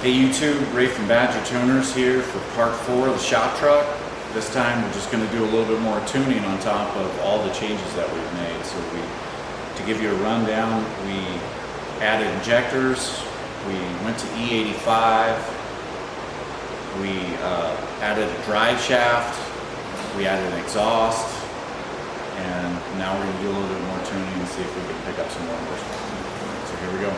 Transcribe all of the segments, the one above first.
Hey YouTube, Ray from Badger Tuners here for part 4 of the shop truck. This time we're just going to do a little bit more tuning on top of all the changes that we've made. So to give you a rundown, we added injectors, we went to E85, we added a drive shaft, we added an exhaust, and now we're going to do a little bit more tuning and see if we can pick up some more horsepower. So here we go.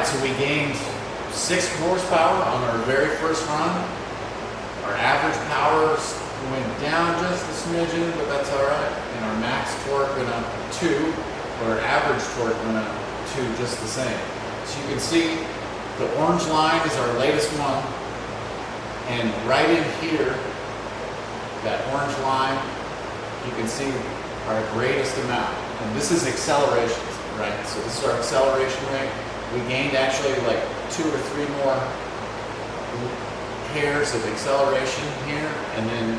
So we gained 6 horsepower on our very first run. Our average power went down just a smidgen, but that's all right. And our max torque went up 2, but our average torque went up 2 just the same. So you can see the orange line is our latest one. And right in here, that orange line, you can see our greatest amount. And this is acceleration, right? So this is our acceleration rate. We gained actually like 2 or 3 more pairs of acceleration here, and then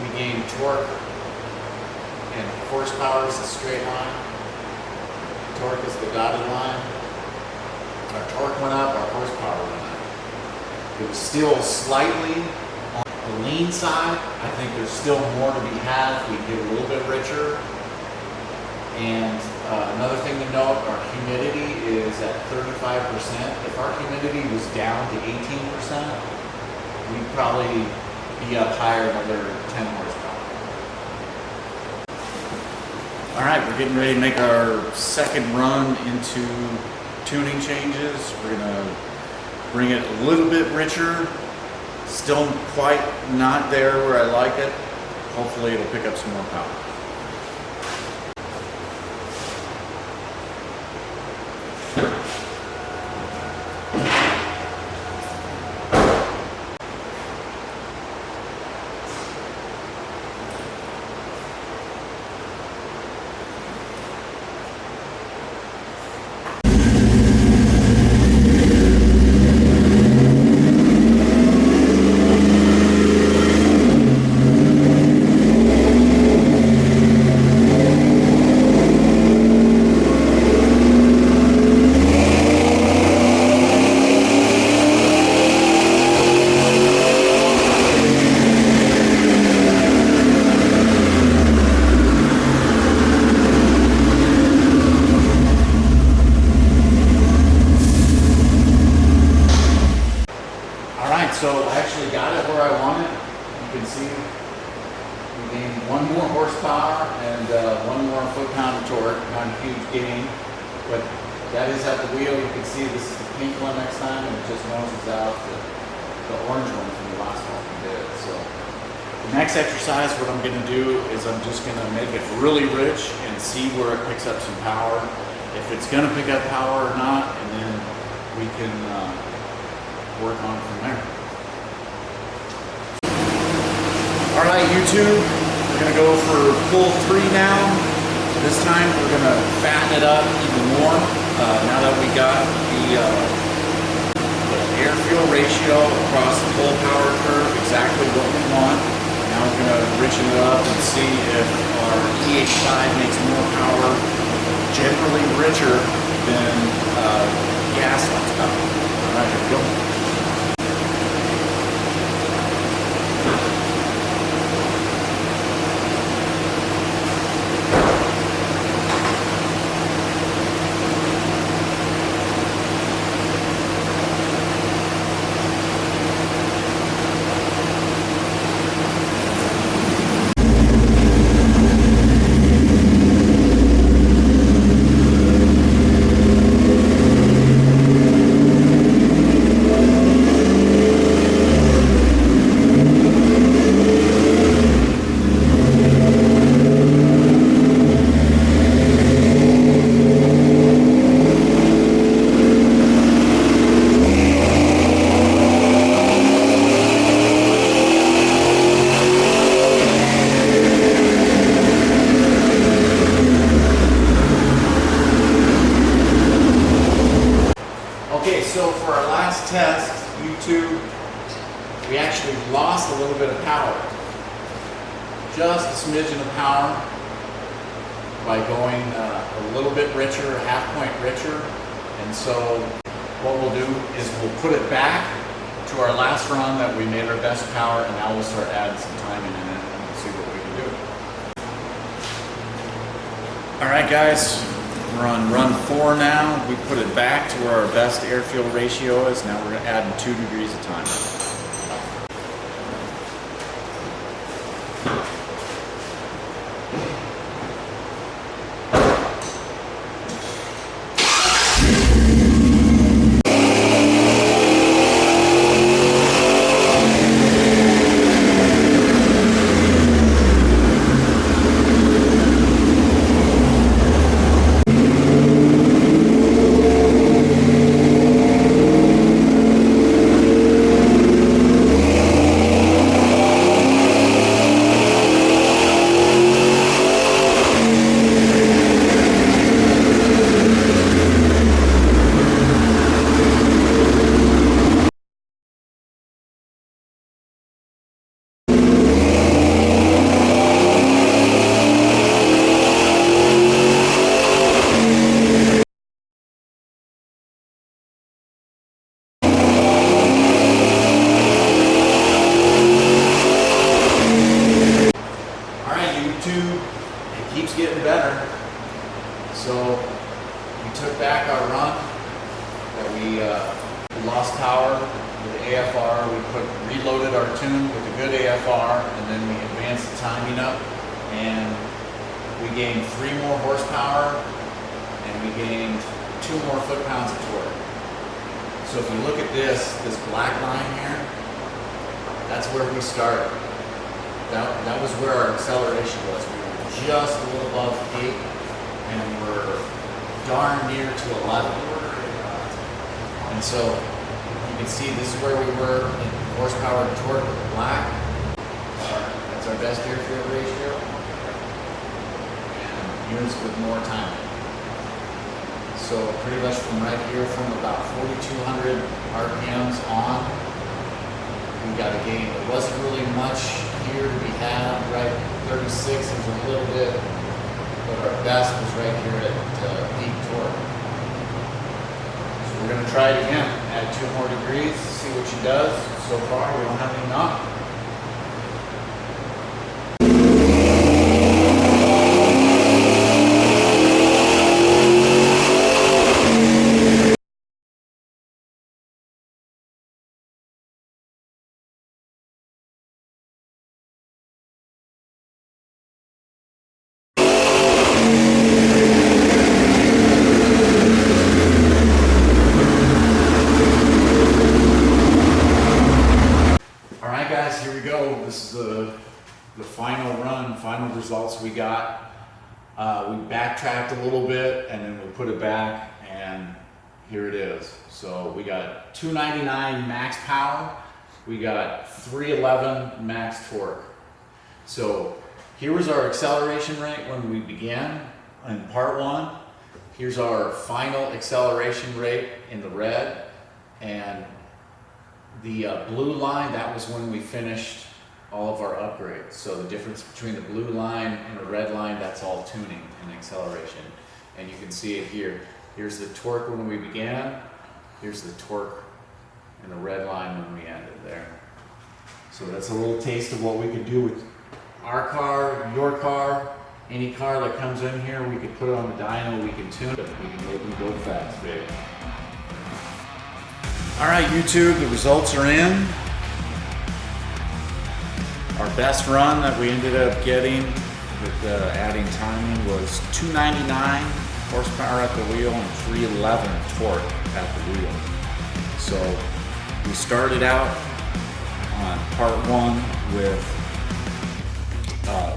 we gained torque, and horsepower is a straight line. Torque is the dotted line. Our torque went up, our horsepower went up. It was still slightly on the lean side. I think there's still more to be had. We get a little bit richer. And another thing to note, our humidity is at 35%. If our humidity was down to 18%, we'd probably be up higher, another 10 horsepower. All right, we're getting ready to make our second run into tuning changes. We're gonna bring it a little bit richer. Still quite not there where I like it. Hopefully it'll pick up some more power. So I actually got it where I want it. You can see we gained 1 more horsepower and 1 more foot-pound of torque. Not a huge gain, but that is at the wheel. You can see this is the pink one next time, and it just noses out the orange one from the last one we did. So the next exercise, what I'm going to do is I'm just going to make it really rich and see where it picks up some power. If it's going to pick up power or not, and then we can work on it from there. All right, YouTube, we're gonna go for pull 3 now. This time we're gonna fatten it up even more. Now that we got the air-fuel ratio across the whole power curve, exactly what we want. Now we're gonna richen it up and see if our E85 makes more power, generally richer than gas horsepower. All right, here we go. power. Just a smidgen of power by going a little bit richer, a half point richer. And so what we'll do is we'll put it back to our last run that we made our best power, and now we'll start adding some timing in it and we'll see what we can do. All right, guys, we're on run 4 now. We put it back to where our best air-fuel ratio is. Now we're adding 2 degrees of time. It keeps getting better. So we took back our run that we lost power with the AFR. We reloaded our tune with a good AFR, and then we advanced the timing up, and we gained 3 more horsepower, and we gained 2 more foot-pounds of torque. So if you look at this black line here, that's where we started. That was where our acceleration was. We were just a little above 8, and we're darn near to 11. And so you can see this is where we were in horsepower and torque with the black. That's our best air-fuel ratio. And units with more time. So pretty much from right here, from about 4,200 RPMs on, we got a gain. It wasn't really much here to be had, right? 36 is a little bit, but our best was right here at peak torque. So we're going to try it again, add 2 more degrees, see what she does. So far, we don't have any knock. Here we go. This is the final run, final results we got. We backtracked a little bit and then we put it back, and here it is. So we got 299 max power. We got 311 max torque. So here was our acceleration rate when we began in part 1. Here's our final acceleration rate in the red, and the blue line, that was when we finished all of our upgrades. So the difference between the blue line and the red line, that's all tuning and acceleration. And you can see it here. Here's the torque when we began. Here's the torque and the red line when we ended there. So that's a little taste of what we could do with our car, your car, any car that comes in here. We could put it on the dyno, we can tune it, we can make them go fast, baby. All right, YouTube, the results are in. Our best run that we ended up getting with adding timing was 299 horsepower at the wheel and 311 torque at the wheel. So we started out on part 1 with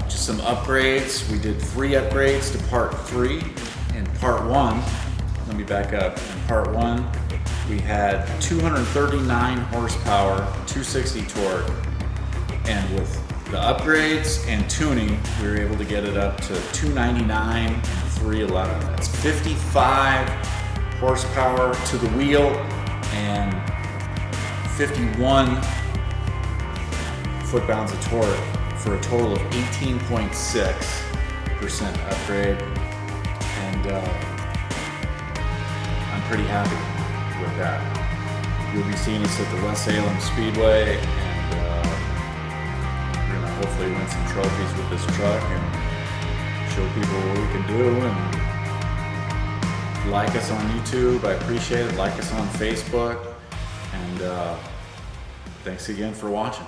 just some upgrades. We did 3 upgrades to part 3. In part 1, let me back up. In part 1, we had 239 horsepower, 260 torque, and with the upgrades and tuning, we were able to get it up to 299 and 311. That's 55 horsepower to the wheel and 51 foot-pounds of torque for a total of 18.6% upgrade, and I'm pretty happy with that. You'll be seeing us at the West Salem Speedway, and we're gonna hopefully win some trophies with this truck and show people what we can do. And like us on YouTube, I appreciate it. Like us on Facebook, and thanks again for watching.